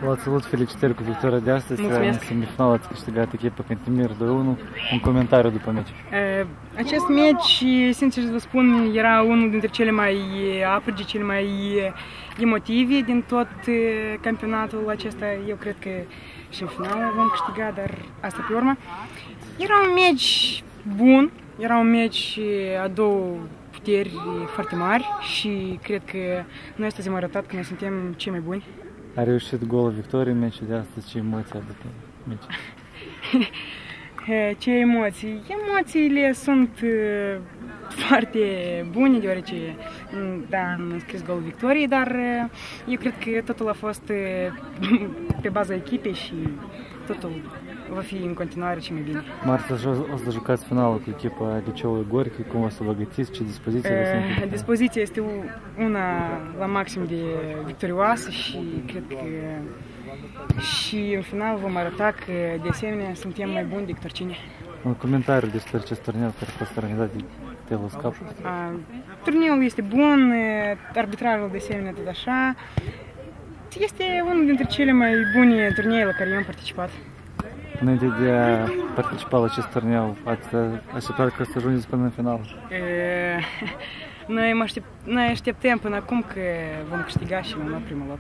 La salut, felicitări cu victoria de astăzi. Mulțumesc. În semifinal ați câștigat echipa Cantemir 2-1. Un comentariu după meci. Acest meci, sincer să vă spun, era unul dintre cele mai aprige, cele mai emotive din tot campionatul acesta. Eu cred că și în final vom câștiga, dar asta pe urmă. Era un meci bun, era un meci a două puteri foarte mari și cred că noi astăzi am arătat că noi suntem cei mai buni. A reușit golul victoriei în meciul de astăzi. Ce emoții după meci? Ce emoții? Emoțiile sunt foarte bune, deoarece da, am înscris golul victoriei, dar eu cred că totul a fost pe baza echipei și totul va fi în continuare ce mai bine. Marți o să jucați finalul cu echipa Liceului Gorki. Cum o să vă gătiți? Ce dispoziție aveți? Dispoziția este una la maxim de victorioasă și cred că și în final vom arăta că de asemenea suntem mai buni decât oricine. Un comentariu despre acest turneu care a fost organizat de Telus Cup. Turneul este bun, arbitrajul de asemenea tot așa. Este unul dintre cele mai bune turnee la care eu am participat. Înainte de a participa la acest turneu, ați așteptat că să ajungeți până în final? Noi așteptăm până acum că vom câștiga și vom lua primul loc.